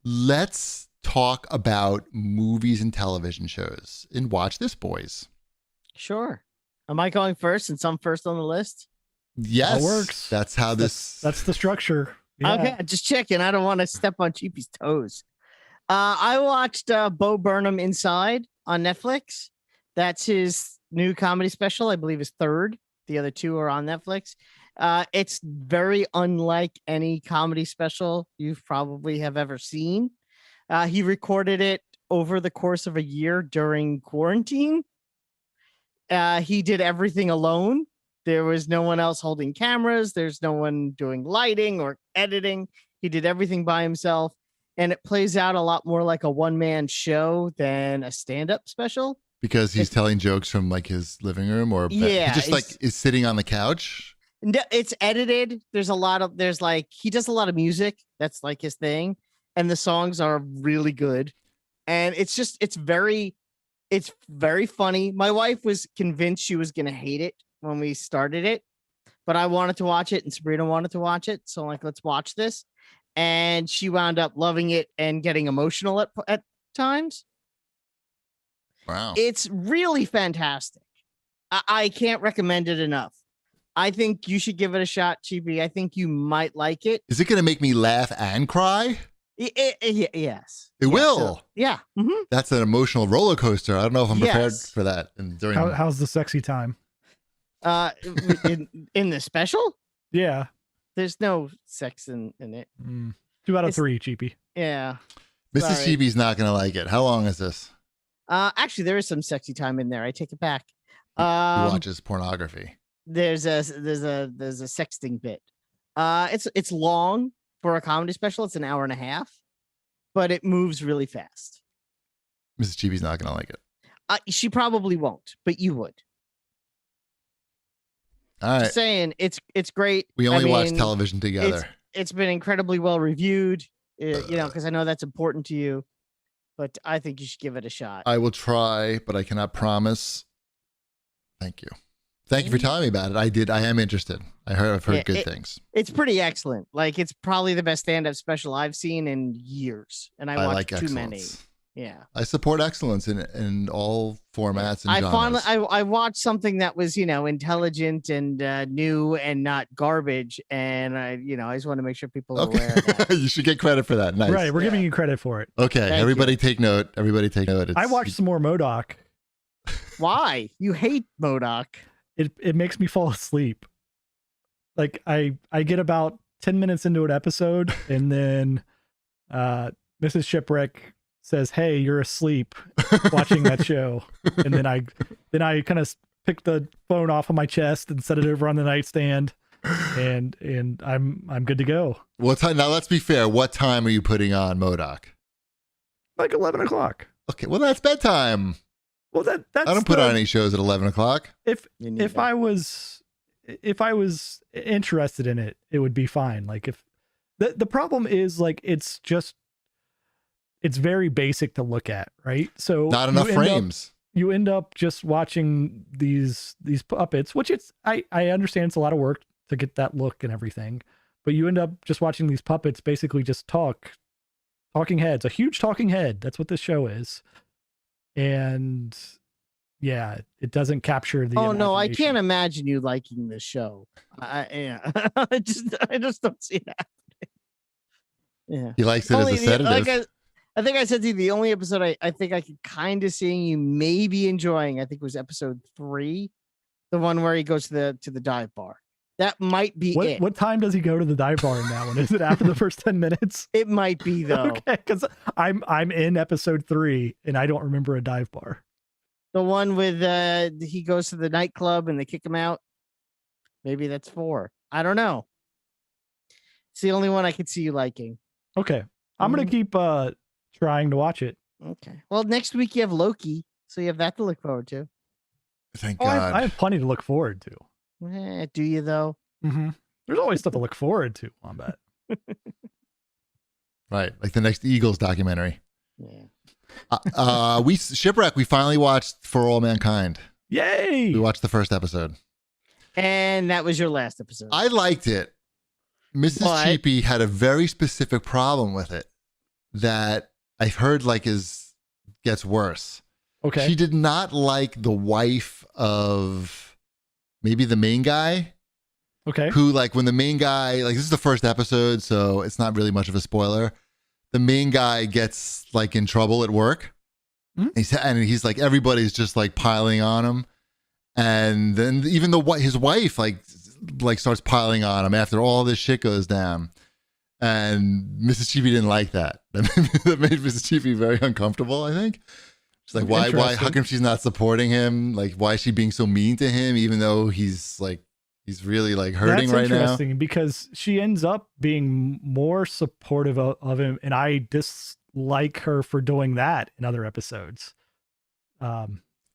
Let's talk about movies and television shows and watch this, boys. Sure. Am I going first since I'm first on the list? Yes, that works. That's how That's the structure. Yeah. Okay, just checking. I don't want to step on Cheapy's toes. I watched Bo Burnham Inside on Netflix. That's his new comedy special. I believe his third. The other two are on Netflix. It's very unlike any comedy special you've probably have ever seen. He recorded it over the course of a year during quarantine. He did everything alone. There was no one else holding cameras. There's no one doing lighting or editing. He did everything by himself. And it plays out a lot more like a one-man show than a stand-up special. because he's telling jokes from like his living room, or Yeah, he just like is sitting on the couch. No, it's edited. There's like he does a lot of music. That's like his thing. And the songs are really good. And it's very funny. My wife was convinced she was gonna hate it when we started it, but I wanted to watch it and Sabrina wanted to watch it. So like, let's watch this. And she wound up loving it and getting emotional at times. Wow. It's really fantastic. I can't recommend it enough. I think you should give it a shot, Chibi. I think you might like it. Is it going to make me laugh and cry? Yes. It will. So, yeah. Mm-hmm. That's an emotional roller coaster. I don't know if I'm prepared for that. And during how's the sexy time? In the special? Yeah. There's no sex in it. 2 out of 3, Cheapy. Yeah. Mrs. Chibi's not going to like it. How long is this? Actually, there is some sexy time in there. I take it back. He watches pornography. There's a sexting bit. It's long for a comedy special. It's an hour and a half, but it moves really fast. Mrs. Chibi's not going to like it. She probably won't, but you would. All right. Just saying, it's great. We only watch television together. It's been incredibly well reviewed, because I know that's important to you. But I think you should give it a shot. I will try, but I cannot promise. Thank you. Thank you for telling me about it. I am interested. I've heard good things. It's pretty excellent. Like, it's probably the best stand-up special I've seen in years. And I watched like too excellence. many. Yeah. I support excellence in all formats and genres. I watched something that was, intelligent and new and not garbage. And I just want to make sure people are aware of that. You should get credit for that. Nice. Right. We're giving you credit for it. Okay. Everybody take note. I watched some more MODOK. Why? You hate MODOK. It makes me fall asleep. Like I get about 10 minutes into an episode and then Mrs. Shipwreck says, "Hey, you're asleep watching that show." And then I kind of pick the phone off of my chest and set it over on the nightstand, and I'm good to go. What time? Now let's be fair. What time are you putting on MODOK? Like 11 o'clock. Okay, well that's bedtime. Well, that's I don't put on any shows at 11 o'clock. If I was interested in it, it would be fine. Like if the problem is like it's very basic to look at, right? So not enough frames. You end up just watching these puppets, which I understand it's a lot of work to get that look and everything, but you end up just watching these puppets basically just talking heads, a huge talking head. That's what this show is. And yeah, it doesn't capture the. Oh no, I can't imagine you liking this show. I just don't see that. Yeah, he likes it as a sedative. I think I said to you, the only episode I think I could kind of see you maybe enjoying, I think was episode 3, the one where he goes to the dive bar. That might be it. What time does he go to the dive bar in that one? Is it after the first 10 minutes? It might be though. Okay, because I'm in episode 3 and I don't remember a dive bar. The one with he goes to the nightclub and they kick him out. Maybe that's 4. I don't know. It's the only one I could see you liking. Okay, I'm gonna keep trying to watch it. Okay. Well, next week you have Loki, so you have that to look forward to. Thank God. I have plenty to look forward to. Do you though? Mm-hmm. There's always stuff to look forward to, Wombat. Right, like the next Eagles documentary. Yeah. We finally watched For All Mankind. Yay! We watched the first episode, and that was your last episode. I liked it. Mrs. Cheapy had a very specific problem with it. that I've heard like gets worse. Okay. She did not like the wife of maybe the main guy. Okay. Who, like, when the main guy, like, this is the first episode, so it's not really much of a spoiler. The main guy gets like in trouble at work. He's like, everybody's just like piling on him. And then even his wife like starts piling on him after all this shit goes down. And Mrs. Cheapy didn't like that. That made Mrs. Cheapy very uncomfortable, I think. She's like, why, how come she's not supporting him? Like, why is she being so mean to him, even though he's really like hurting right now? That's interesting because she ends up being more supportive of him, and I dislike her for doing that in other episodes.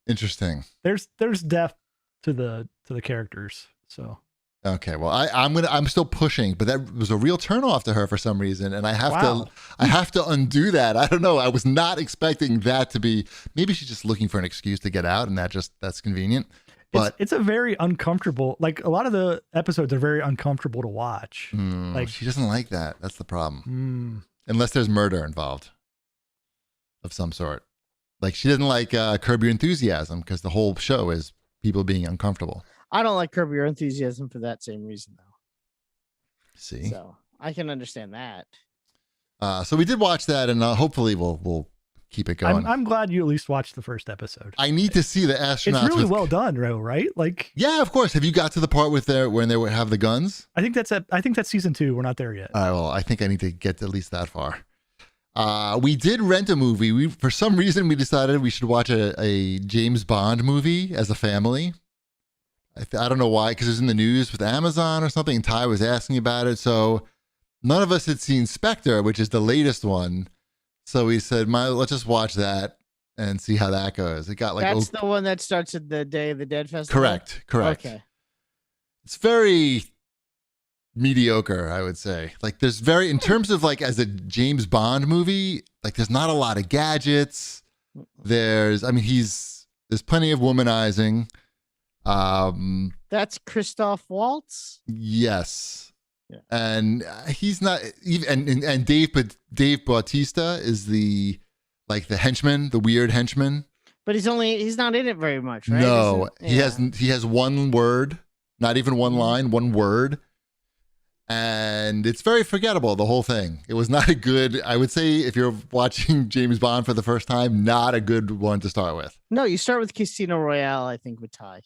Interesting. There's depth to the characters. So okay, well I'm still pushing, but that was a real turnoff to her for some reason, and I have to undo that. I don't know. I was not expecting that to be. Maybe she's just looking for an excuse to get out, and that's convenient. But it's a very uncomfortable, like a lot of the episodes are very uncomfortable to watch. Like she doesn't like that. That's the problem. Unless there's murder involved of some sort. Like she doesn't like Curb Your Enthusiasm because the whole show is people being uncomfortable. I don't like Curb Your Enthusiasm for that same reason, though. See? So I can understand that. So we did watch that, and hopefully we'll keep it going. I'm glad you at least watched the first episode. I need to see the astronauts. It's really well done, right? Like, yeah, of course. Have you got to the part with when they would have the guns? I think that's season 2. We're not there yet. All right, well, I think I need to get at least that far. We did rent a movie. For some reason, we decided we should watch a James Bond movie as a family. I don't know why, because it was in the news with Amazon or something, and Ty was asking about it. So none of us had seen Spectre, which is the latest one. So we said, let's just watch that and see how that goes. It got like that's the one that starts at the Day of the Dead festival. Correct. Okay. It's very mediocre, I would say. Like there's in terms of like as a James Bond movie, like there's not a lot of gadgets. There's plenty of womanizing. That's Christoph Waltz. Yes. Yeah. And he's not even, and Dave Bautista is the henchman, the weird henchman. But he's not in it very much, right? No, he has one word, not even one line, one word. And it's very forgettable, the whole thing. It was not a good, I would say, if you're watching James Bond for the first time, not a good one to start with. No, you start with Casino Royale, I think, with Ty.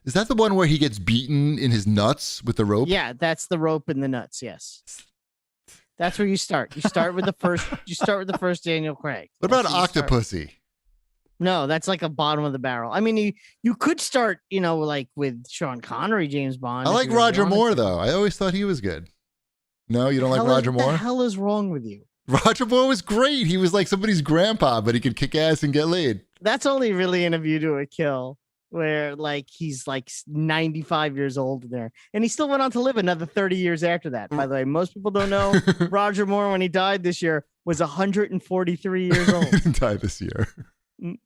Is that the one where he gets beaten in his nuts with the rope? Yeah, that's the rope and the nuts. Yes, that's where you start. You start with the first. You start with the first Daniel Craig. What about Octopussy? No, that's like a bottom of the barrel. I mean, you could start, like with Sean Connery, James Bond. I like Roger Moore though. I always thought he was good. No, you don't like Roger Moore? What the hell is wrong with you? Roger Moore was great. He was like somebody's grandpa, but he could kick ass and get laid. That's only really in A View to a Kill, where like he's like 95 years old there, and he still went on to live another 30 years after that. By the way, most people don't know Roger Moore, when he died this year, was 143 years old. He didn't die this year. He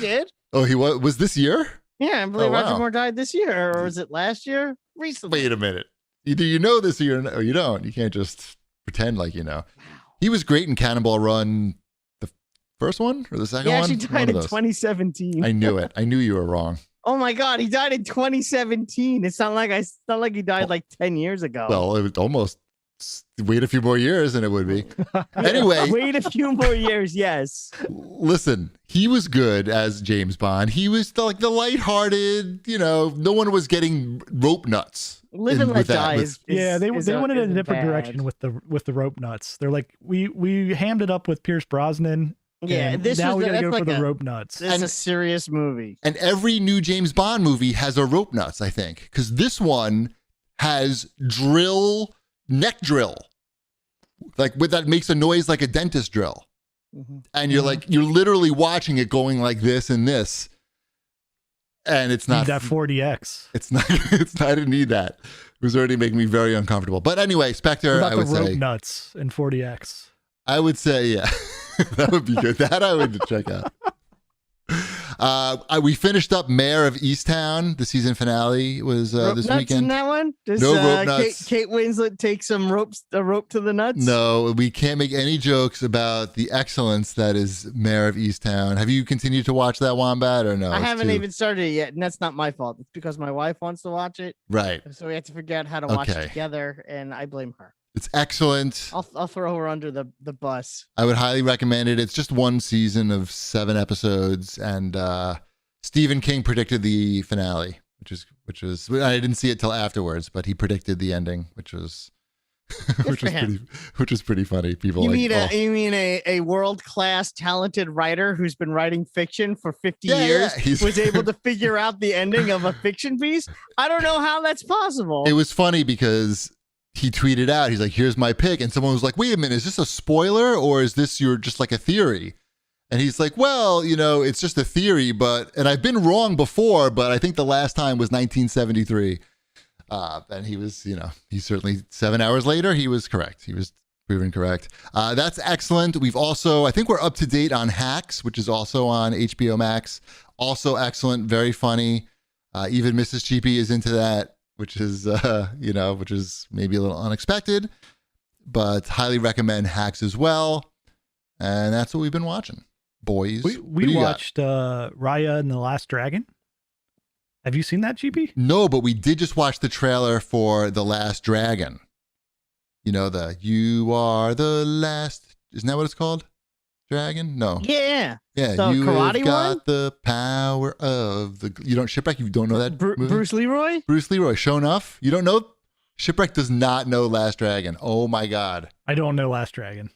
did. Oh, he was this year? Yeah, I believe Roger Moore died this year, or was it last year? Recently. Wait a minute. Either you know this or you don't. You can't just pretend like you know. Wow. He was great in Cannonball Run, the first one or the second one? Yeah, she died in 2017. I knew it. I knew you were wrong. Oh my God, he died in 2017. It's not like he died like 10 years ago. Well, it was almost. Wait a few more years and it would be. Anyway. Wait a few more years, yes. Listen, he was good as James Bond. He was the lighthearted, no one was getting rope nuts. Live and Let Die they went in a different direction with the rope nuts. They're like, we hammed it up with Pierce Brosnan. Yeah, now we gotta go for the rope nuts. This is a serious movie. And every new James Bond movie has a rope nuts, I think. Because this one has neck drill, like with that makes a noise like a dentist drill. Mm-hmm. And you're literally watching it going like this and this, and it's not that 40X. It's not. I didn't need that. It was already making me very uncomfortable. But anyway, Spectre. I would say rope nuts and 40X. I would say, yeah, that would be good. That I would check out. We finished up Mare of Easttown. The season finale was Rope this nuts weekend. in that one? Does No rope nuts. Kate Winslet take a rope to the nuts? No, we can't make any jokes about the excellence that is Mare of Easttown. Have you continued to watch that, Wombat, or no? I haven't even started it yet, and that's not my fault. It's because my wife wants to watch it. Right. So we have to figure out how to watch it together, and I blame her. It's excellent. I'll throw her under the bus. I would highly recommend it. It's just one season of 7 episodes, and Stephen King predicted the finale, which was I didn't see it till afterwards, but he predicted the ending, which was pretty funny. People you mean a world-class talented writer who's been writing fiction for 50 years was able to figure out the ending of a fiction piece? I don't know how that's possible. It was funny because he tweeted out, he's like, here's my pick. And someone was like, wait a minute, is this a spoiler or is this your just like a theory? And he's like, well, it's just a theory, and I've been wrong before, but I think the last time was 1973. And he was, he certainly 7 hours later, he was correct. He was proven correct. That's excellent. We've also, I think we're up to date on Hacks, which is also on HBO Max. Also excellent, very funny. Even Mrs. Cheapy is into that. Which is, which is maybe a little unexpected, but highly recommend Hacks as well. And that's what we've been watching, boys. We watched Raya and the Last Dragon. Have you seen that, GP? No, but we did just watch the trailer for The Last Dragon. You are the last, isn't that what it's called? Dragon? No. Yeah. Yeah. The you karate have got one? the power of the. You don't Shipwreck. You don't know that movie? Bruce Leroy. Bruce Leroy. Show enough. You don't know. Shipwreck does not know Last Dragon. Oh my God. I don't know Last Dragon.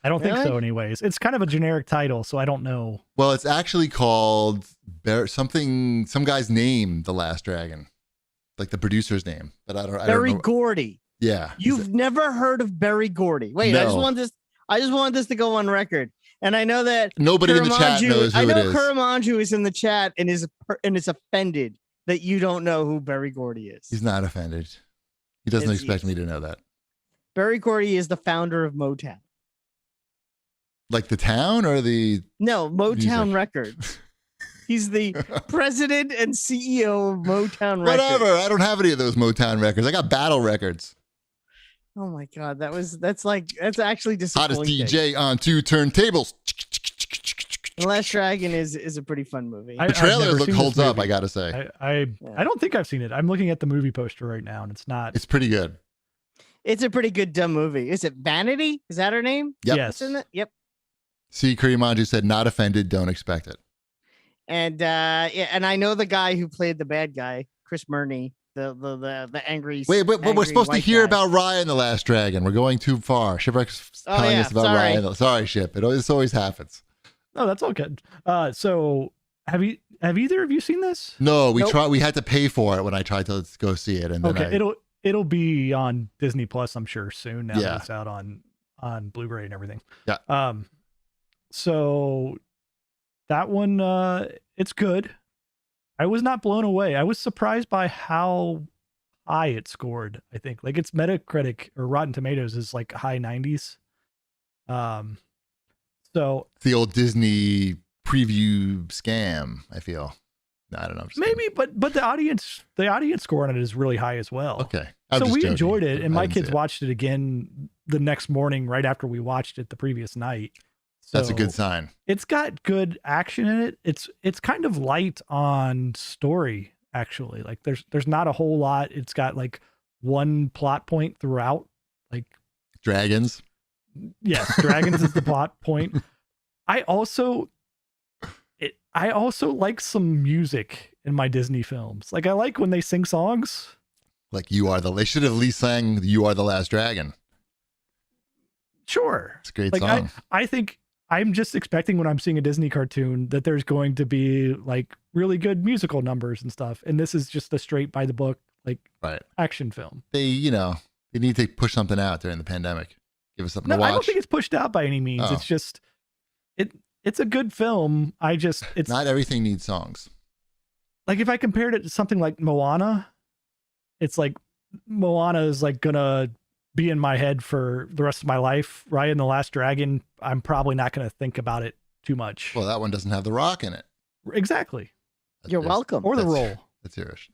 I don't think so. Anyways, it's kind of a generic title, so I don't know. Well, it's actually called some guy's name, The Last Dragon, like the producer's name, but I don't know. Berry Gordy. Yeah. You've never heard of Berry Gordy? Wait, no. I just want this to go on record. And I know that nobody in the chat knows who it is. I know Kuramanju is in the chat and is offended that you don't know who Berry Gordy is. He's not offended. He doesn't expect me to know that. Berry Gordy is the founder of Motown. Like the town or the... No, Motown Records. He's the president and CEO of Motown Records. Whatever. I don't have any of those Motown records. I got Battle Records. Oh my God, that's actually disappointing. Hottest DJ on 2 turntables. The Last Dragon is a pretty fun movie. The trailer holds up, I gotta say. I don't think I've seen it. I'm looking at the movie poster right now, and it's not. It's pretty good. It's a pretty good dumb movie. Is it Vanity? Is that her name? Yep. Yes. Isn't it? Yep. See, Kurimanju said, not offended, don't expect it. And and I know the guy who played the bad guy, Chris Murney. The angry. Wait, but we're supposed to hear guy. about Raya and the Last Dragon. We're going too far. Shipwreck's telling us about Raya. Sorry, Ship. This always happens. No, that's all good. So have either of you seen this? No, we had to pay for it when I tried to go see it, and then it'll be on Disney Plus, I'm sure, soon. Now that it's out on Blu-ray and everything. Yeah. So that one, it's good. I was not blown away. I was surprised by how high it scored. I think like its Metacritic or Rotten Tomatoes is like high 90s. So it's the old Disney preview scam. I feel. No, I don't know. Maybe, but the audience score on it is really high as well. Okay, so we enjoyed it, and my kids watched it again the next morning, right after we watched it the previous night. So that's a good sign. It's got good action in it. It's kind of light on story, actually. Like there's not a whole lot. It's got like one plot point throughout. Like dragons. Yes, dragons is the plot point. I also like some music in my Disney films. Like I like when they sing songs. Like they should have at least sang "You Are the Last Dragon." Sure, it's a great song. I think I'm just expecting when I'm seeing a Disney cartoon that there's going to be like really good musical numbers and stuff. And this is just a straight by the book, like action film. They need to push something out during the pandemic. Give us something to watch. I don't think it's pushed out by any means. It's just, it's a good film. It's not everything needs songs. Like if I compared it to something like Moana, it's like Moana is like gonna be in my head for the rest of my life. Raya and the Last Dragon, I'm probably not going to think about it too much. Well, that one doesn't have The Rock in it. Exactly. You're welcome. Or the That's- role. That's Irish.